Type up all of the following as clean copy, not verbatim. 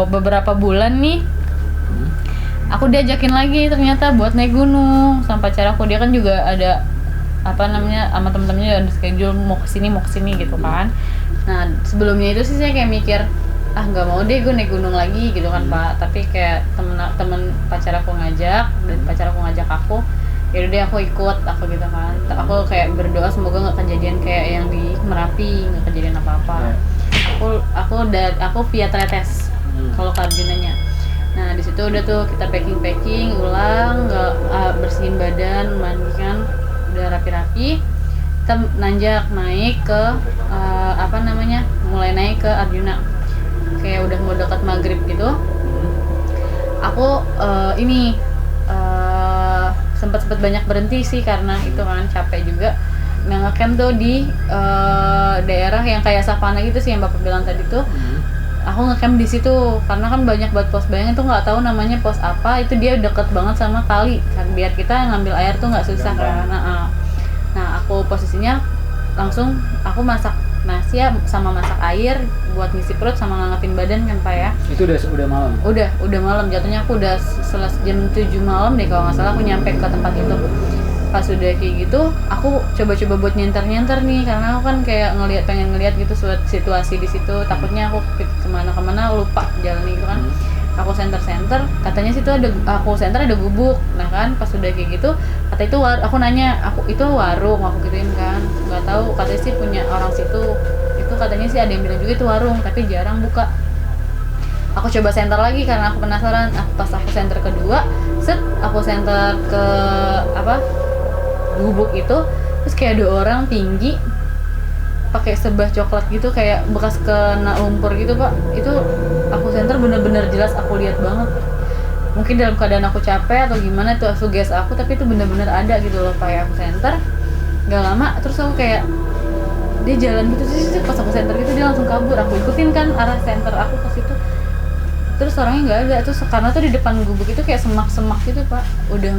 beberapa bulan nih aku diajakin lagi ternyata buat naik gunung sama pacar aku. Dia kan juga ada apa namanya sama temen-temennya ada schedule mau kesini gitu kan. Nah sebelumnya itu sih saya kayak mikir nggak mau deh gue naik gunung lagi gitu kan Pak. Tapi kayak temen pacar aku ngajak dan pacar aku ngajak aku, ya udah deh aku ikut aku gitu kan. Aku kayak berdoa semoga nggak kejadian kayak yang di Merapi, nggak kejadian apa-apa. Aku via teletes kalau ke Arjunanya. Nah di situ udah tuh kita packing ulang, bersihin badan, mandikan, udah rapi-rapi. Kita naik ke mulai naik ke Arjuna. Kayak udah mau dekat maghrib gitu. Aku sempat banyak berhenti sih karena itu kan capek juga. Ngecamp tuh di daerah yang kayak savana gitu sih yang Bapak bilang tadi tuh. Aku ngecamp di situ karena kan banyak buat pos, bayangin tuh nggak tahu namanya pos apa, itu dia deket banget sama kali kan, biar kita ngambil air tuh nggak susah kan. Nah aku posisinya langsung aku masak nasi ya sama masak air buat ngisi perut sama ngangetin badan kan Pak ya. Itu udah malam? Udah malam, jatuhnya aku udah selesai jam 7 malam deh kalau nggak salah aku nyampe ke tempat itu. Pas udah kayak gitu aku coba-coba buat nyenter nih karena aku kan kayak pengen ngeliat gitu situasi di situ, takutnya aku kemana lupa jalan itu kan. Aku senter katanya situ ada gubuk. Nah kan pas udah kayak gitu kata itu aku nanya itu warung, aku gituin kan, nggak tahu katanya sih punya orang situ, itu katanya sih ada yang bilang juga itu warung tapi jarang buka. Aku coba senter lagi karena aku penasaran. Pas aku senter kedua aku senter ke gubuk itu, terus kayak ada orang tinggi pakai sebah coklat gitu kayak bekas kena lumpur gitu Pak. Itu aku senter bener-bener jelas aku lihat banget. Mungkin dalam keadaan aku capek atau gimana itu suges aku, tapi itu bener-bener ada gitu loh Pak ya. Aku senter gak lama terus aku kayak dia jalan gitu sih, pas aku senter gitu dia langsung kabur. Aku ikutin kan arah senter aku ke situ, terus orangnya nggak ada. Terus karena tuh di depan gubuk itu kayak semak gitu Pak, udah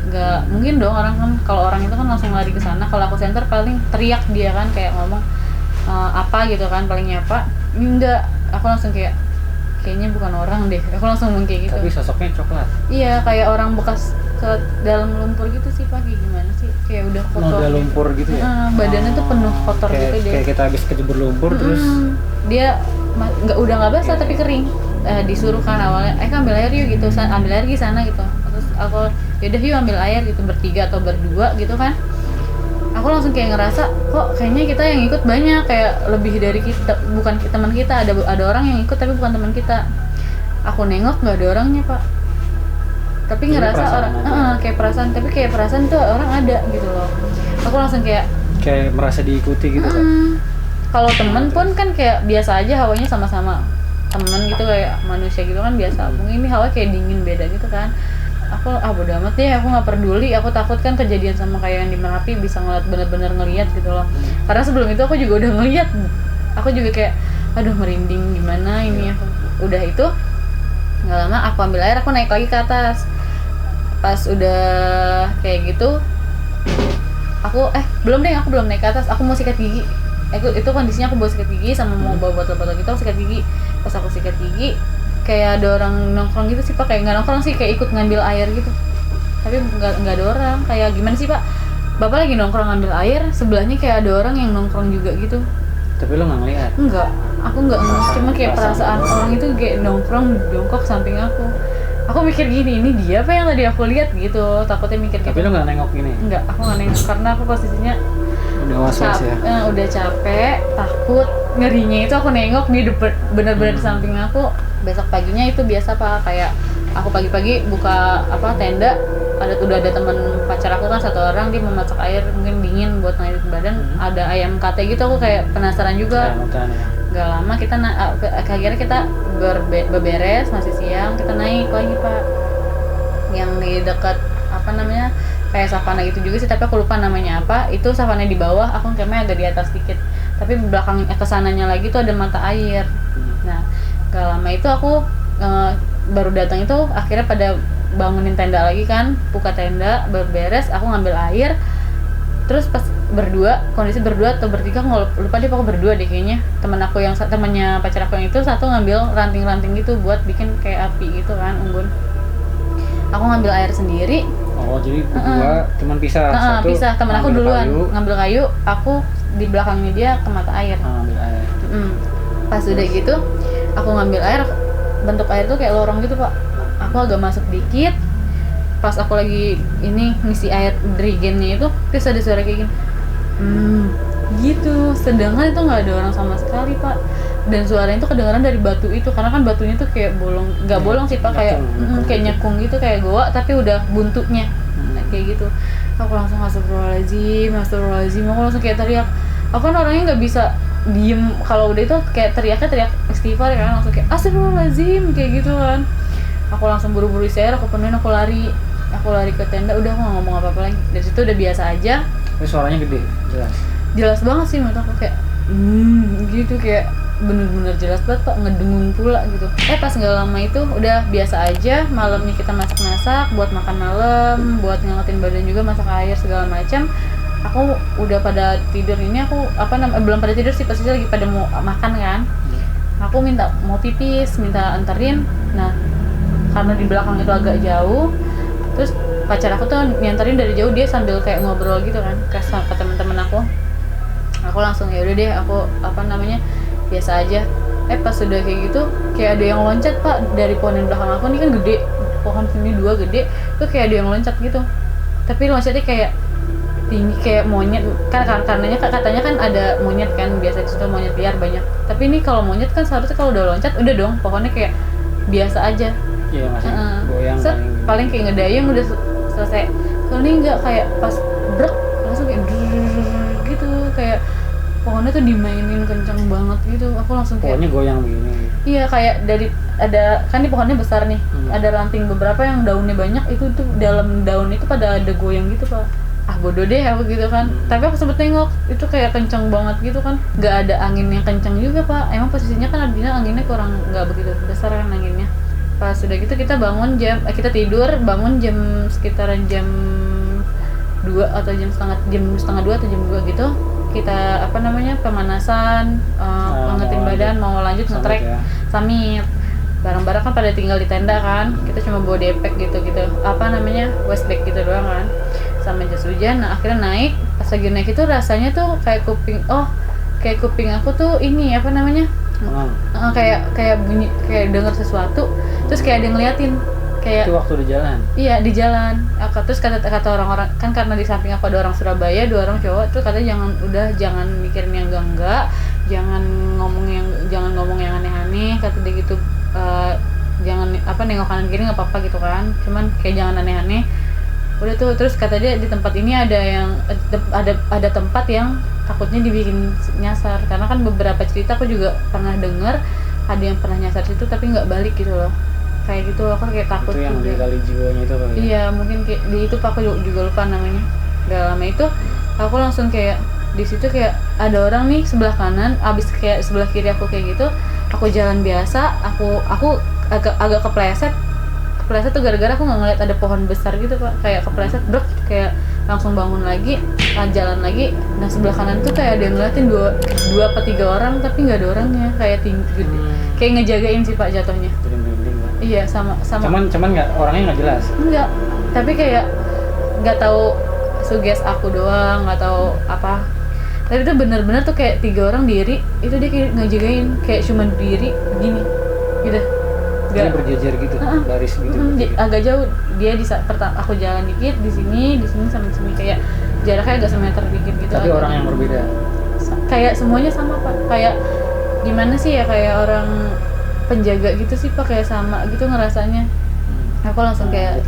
nggak mungkin dong orang kan, kalau orang itu kan langsung lari ke sana. Kalau aku senter paling teriak dia kan kayak ngomong apa gitu kan, paling nyapa. Enggak, aku langsung kayaknya bukan orang deh, aku langsung ngomong kayak gitu. Tapi sosoknya coklat? Iya, kayak orang bekas ke dalam lumpur gitu sih Pak. Gimana sih, kayak udah kotor udah lumpur gitu ya? Badannya tuh penuh kotor gitu deh, kayak kita habis kejebur lumpur. Terus dia udah nggak basah tapi kering. Disuruh kan awalnya ambil air yuk gitu, ambil air di sana gitu. Terus aku yaudah yuk ambil air gitu, bertiga atau berdua gitu kan. Aku langsung kayak ngerasa kok kayaknya kita yang ikut banyak, kayak lebih dari kita, bukan teman kita, ada orang yang ikut tapi bukan teman kita. Aku nengok nggak ada orangnya Pak, tapi jadi ngerasa orang kayak perasaan tuh orang ada gitu loh. Aku langsung kayak merasa diikuti gitu kan. Kalau temen pun kan kayak biasa aja, hawanya sama-sama temen gitu kayak manusia gitu kan biasa. Mungkin ini hawa kayak dingin beda gitu kan. Aku bodo amat deh, aku nggak peduli. Aku takut kan kejadian sama kayak yang di Merapi, bisa bener-bener ngeliat gitu loh. Karena sebelum itu aku juga udah ngeliat, aku juga kayak aduh merinding gimana ini. Udah itu nggak lama aku ambil air, aku naik lagi ke atas. Pas udah kayak gitu aku belum naik ke atas, aku mau sikat gigi. Itu kondisinya aku bawa sikat gigi sama mau bawa botol-botol gitu, aku sikat gigi. Pas aku sikat gigi kayak ada orang nongkrong gitu sih Pak, kayak nggak nongkrong sih, kayak ikut ngambil air gitu, tapi nggak ada orang. Kayak gimana sih Pak, Bapak lagi nongkrong ngambil air, sebelahnya kayak ada orang yang nongkrong juga gitu. Tapi lo nggak ngeliat? Enggak, aku nggak ngeliat, cuma kayak perasaan orang itu kayak nongkrong jongkok samping aku. Aku mikir gini, ini dia apa yang tadi aku lihat gitu, takutnya mikir gitu. Tapi lo nggak nengok gini? Enggak, aku nggak nengok karena aku posisinya udah was-was ya? Udah capek, takut, ngerinya itu aku nengok nih bener-bener di samping aku. Besok paginya itu biasa Pak, kayak aku pagi-pagi buka tenda, udah ada teman pacar aku kan satu orang, dia mau masak air mungkin dingin buat ngairin badan. Ada ayam kate gitu, aku kayak penasaran juga. Gak lama kita akhirnya kita beberes, masih siang kita naik lagi Pak, yang di dekat kayak savana gitu juga sih, tapi aku lupa namanya apa. Itu savana di bawah, aku campnya agak di atas dikit, tapi belakang kesananya lagi tuh ada mata air. Nah gak lama itu aku baru datang itu akhirnya pada bangunin tenda lagi kan, buka tenda, baru beres, aku ngambil air. Terus pas kondisi berdua atau bertiga, aku lupa deh, pokoknya berdua deh kayaknya. Temannya pacar aku yang itu satu ngambil ranting-ranting gitu buat bikin kayak api gitu kan, unggun. Aku ngambil air sendiri. Oh, jadi berdua cuman pisah. Satu pisah, temen aku duluan ngambil kayu, aku di belakangnya dia ke mata air. Ngambil air. Pas udah gitu, aku ngambil air, bentuk air tuh kayak lorong gitu Pak. Aku agak masuk dikit. Pas aku lagi ngisi air drigennya itu, terus ada suara kayak gini, gitu. Sedangkan itu nggak ada orang sama sekali Pak. Dan suaranya itu kedengaran dari batu itu, karena kan batunya tuh kayak bolong, nggak bolong sih Pak, kayak nyekung gitu, kayak goa tapi udah buntunya, kayak gitu. Aku langsung astagfirullahaladzim, aku langsung kayak teriak. Aku kan orangnya nggak bisa diem, kalau udah itu kayak teriak istighfar kan, langsung kayak astagfirullahaladzim kayak gitu kan. Aku langsung buru-buru isi air, aku penuhin, aku lari ke tenda, udah aku nggak ngomong apa-apa lagi. Dari situ udah biasa aja. Tapi suaranya gede, jelas banget sih menurut aku, kayak gitu, kayak bener-bener jelas banget Pak, ngedengung pula gitu. Pas nggak lama itu udah biasa aja. Malamnya kita masak buat makan malam, buat ngangetin badan juga, masak air segala macam. Aku udah pada tidur, belum pada tidur sih, posisi lagi pada mau makan kan. Aku mau pipis, minta anterin. Nah, karena di belakang itu agak jauh, terus pacar aku tuh nyanterin dari jauh, dia sambil kayak ngobrol gitu kan ke teman-teman aku. Aku langsung ya udah deh, aku biasa aja. Pas sudah kayak gitu, kayak ada yang loncat Pak dari pohon yang belakang aku. Ini kan gede, pohon sini 2 gede, tuh kayak ada yang loncat gitu. Tapi loncatnya kayak tinggi, kayak monyet kan, katanya kan ada monyet kan, biasa itu monyet liar banyak. Tapi ini kalau monyet kan seharusnya kalau udah loncat udah dong, pohonnya kayak biasa aja. Iya, masih goyang paling kayak ngedayung udah selesai. Kalau ini enggak, kayak pas brek langsung kayak gitu, kayak pohonnya tuh dimainin kenceng banget gitu. Aku langsung kayak pohonnya goyang begini. Iya, kayak ada kan di pohonnya besar nih, ada ranting beberapa yang daunnya banyak, itu tuh dalam daun itu pada ada goyang gitu Pak. Bodoh deh aku gitu kan. Tapi aku sempet nengok, itu kayak kenceng banget gitu kan, nggak ada angin yang kenceng juga Pak. Emang posisinya kan artinya anginnya kurang, nggak begitu besar kan anginnya. Pas sudah gitu kita kita tidur, bangun sekitaran jam 2 atau jam setengah 2 atau jam 2 gitu. Kita pemanasan, ngangetin badan, mau lanjut nge-trek summit. Barang-barang kan pada tinggal di tenda kan, kita cuma bawa depek gitu waist bag gitu doang kan, sama jas hujan. Nah akhirnya naik, pas lagi naik itu rasanya tuh kayak kuping aku tuh kayak bunyi, kayak denger sesuatu, terus kayak ada yang ngeliatin, kayak itu waktu di jalan. Iya, di jalan. Terus kata orang-orang kan, karena di samping aku ada orang Surabaya, 2 orang cowok tuh, katanya jangan mikirin yang enggak, jangan ngomong yang aneh-aneh, kata dia gitu. Jangan nengok kanan kiri nggak apa-apa gitu kan, cuman kayak jangan aneh-aneh. Udah tuh, terus kata dia di tempat ini ada tempat yang takutnya dibikin nyasar, karena kan beberapa cerita aku juga pernah dengar ada yang pernah nyasar situ tapi nggak balik gitu loh, kayak gitu. Aku kayak takut itu yang juga. di kali jiwanya itu kali. Iya, mungkin kayak di itu aku juga lupa namanya. Gak lama itu aku langsung kayak di situ kayak ada orang nih sebelah kanan, abis kayak sebelah kiri aku kayak gitu. Aku jalan biasa, aku agak kepleset tuh gara-gara aku nggak ngeliat ada pohon besar gitu Pak, kayak kepleset brek, kayak langsung bangun lagi, jalan lagi. Nah sebelah kanan tuh kayak ada yang ngeliatin 2 apa 3 orang, tapi nggak ada orangnya, kayak tinggi, kayak ngejagain sih Pak jatuhnya. Iya, sama cuman nggak, orangnya nggak jelas. Enggak, tapi kayak nggak tahu suges aku doang, nggak tahu apa. Tapi itu benar-benar tuh kayak 3 orang diri, itu dia kayak ngejagain, kayak cuma diri begini gitu. Dia berjejer gitu, baris gitu. Agak jauh, dia di saat pertama aku jalan dikit, di sini sama sini, kayak jaraknya agak semeter dikit gitu. Tapi orang yang berbeda. Kayak semuanya sama Pak, kayak gimana sih ya, kayak orang penjaga gitu sih Pak, kayak sama gitu ngerasanya. Aku langsung kayak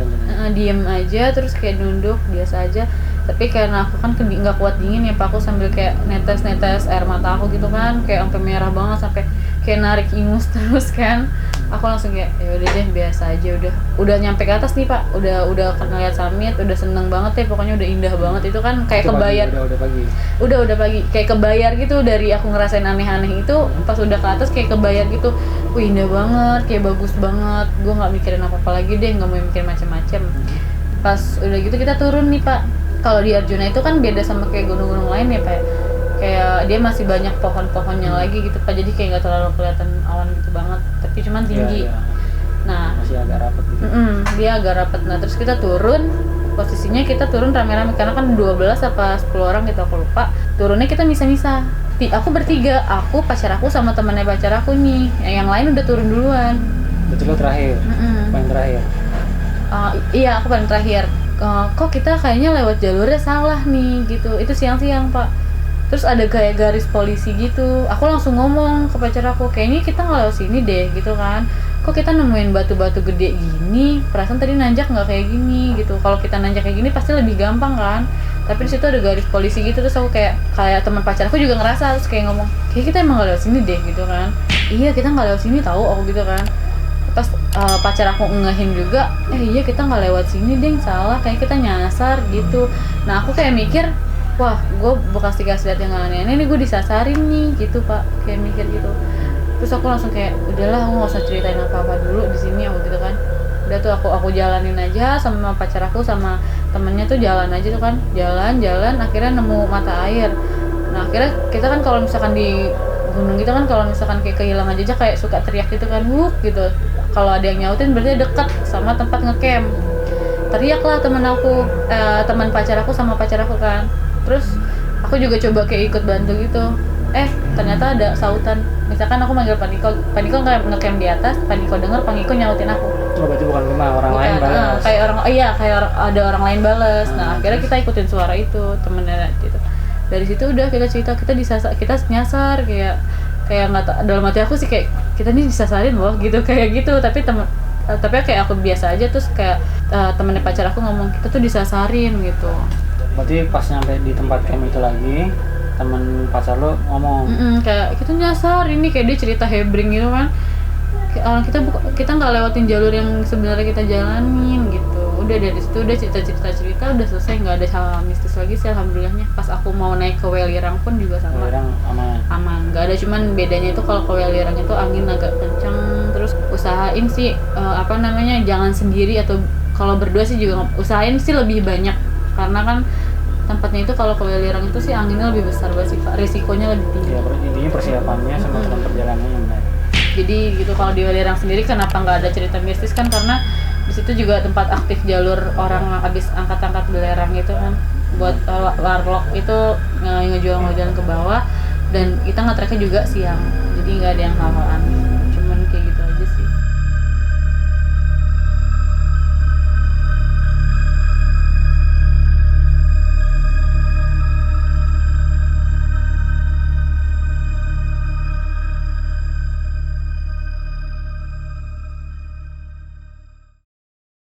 diem aja, terus kayak nunduk biasa aja. Tapi karena aku kan nggak kuat dingin ya Pak, aku sambil kayak netes air mata aku gitu kan, kayak sampai merah banget, sampai kayak narik ingus terus kan. Aku langsung kayak ya udah deh, biasa aja. Udah nyampe ke atas nih Pak, udah ngeliat summit, udah seneng banget ya, pokoknya udah indah banget itu kan, kayak itu kebayar pagi, udah pagi, kayak kebayar gitu dari aku ngerasain aneh-aneh itu. Pas udah ke atas kayak kebayar gitu, wih indah banget, kayak bagus banget. Gue nggak mikirin apa-apa lagi deh, nggak mau mikirin macam-macam. Pas udah gitu kita turun nih Pak, kalau di Arjuna itu kan beda sama kayak gunung-gunung lain ya Pak. Kayak dia masih banyak pohon-pohonnya lagi gitu Pak, jadi kayak nggak terlalu kelihatan awan gitu banget, tapi cuman tinggi. Iya, iya. Nah Masih agak rapat gitu. dia agak rapat. Nah terus kita turun, posisinya kita turun rame-rame karena kan 12 apa 10 orang gitu aku lupa. Turunnya kita misah-misah. Aku bertiga, aku, pacar aku sama temannya pacar aku nih. Yang lain udah turun duluan. Berarti lo terakhir, paling terakhir. Iya aku paling terakhir. Kok kita kayaknya lewat jalurnya salah nih gitu. Itu siang-siang Pak. Terus ada kayak garis polisi gitu. Aku langsung ngomong ke pacar aku, kayaknya kita nggak lewat sini deh gitu kan. Kok kita nemuin batu-batu gede gini, perasaan tadi nanjak nggak kayak gini gitu. Kalau kita nanjak kayak gini pasti lebih gampang kan. Tapi di situ ada garis polisi gitu, terus aku kayak teman pacar aku juga ngerasa, terus kayak ngomong, kayak kita emang nggak lewat sini deh gitu kan. Iya kita nggak lewat sini tahu aku gitu kan. Pas pacar aku ngehin juga, iya kita nggak lewat sini deh, salah, kayak kita nyasar gitu. Nah aku kayak mikir, wah gue bekas dikasih lihat yang aneh-aneh nih, gue disasarin nih gitu Pak, kayak mikir gitu. Terus aku langsung kayak udahlah, aku nggak usah ceritain apa-apa dulu di sini aku gitu kan. Udah tuh aku jalanin aja sama pacar aku sama temennya tuh jalan aja tuh kan, jalan akhirnya nemu mata air. Nah akhirnya kita kan kalau misalkan di gunung gitu kan, kalau misalkan kayak kehilangan jejak kayak suka teriak gitu kan, wuk gitu. Kalau ada yang nyautin berarti dekat sama tempat ngecamp. Teriak lah teman pacar aku sama pacar aku kan. Terus aku juga coba kayak ikut bantu gitu. Ternyata ada sautan. Misalkan aku manggil Paniko ngecamp di atas, Paniko denger, Paniko nyautin aku. Oh, berarti bukan cuma orang lain balas. Kayak ada orang lain balas. Nah, akhirnya kita ikutin suara itu, temennya gitu. Dari situ udah kita cerita, kita nyasar kayak nggak, dalam hati aku sih kayak kita nih disasarin loh gitu kayak gitu, tapi kayak aku biasa aja. Terus kayak temennya pacar aku ngomong kita tuh disasarin gitu. Berarti pas nyampe di tempat camp itu lagi, teman pacar lo ngomong kayak kita nyasar ini, kayak dia cerita hebring gitu kan. Kita nggak lewatin jalur yang sebenarnya kita jalanin gitu. Udah dari situ udah cerita udah selesai, nggak ada hal mistis lagi sih alhamdulillahnya. Pas aku mau naik ke Welirang pun juga sama. Welirang aman, nggak ada, cuman bedanya itu kalau ke Welirang itu angin agak kencang. Terus usahain sih jangan sendiri, atau kalau berdua sih juga usahain sih lebih banyak, karena kan tempatnya itu kalau ke Welirang itu sih anginnya lebih besar banget sih Pak, resikonya lebih tinggi. Ya, intinya persiapannya sama teman perjalanannya yang benar. Jadi gitu, kalau di Welirang sendiri kenapa nggak ada cerita mistis kan, karena di situ juga tempat aktif jalur orang habis angkat-angkat belerang gitu kan, buat warlock itu ngejual ke bawah, dan kita nge-tracknya juga siang, jadi nggak ada yang hal-hal aneh.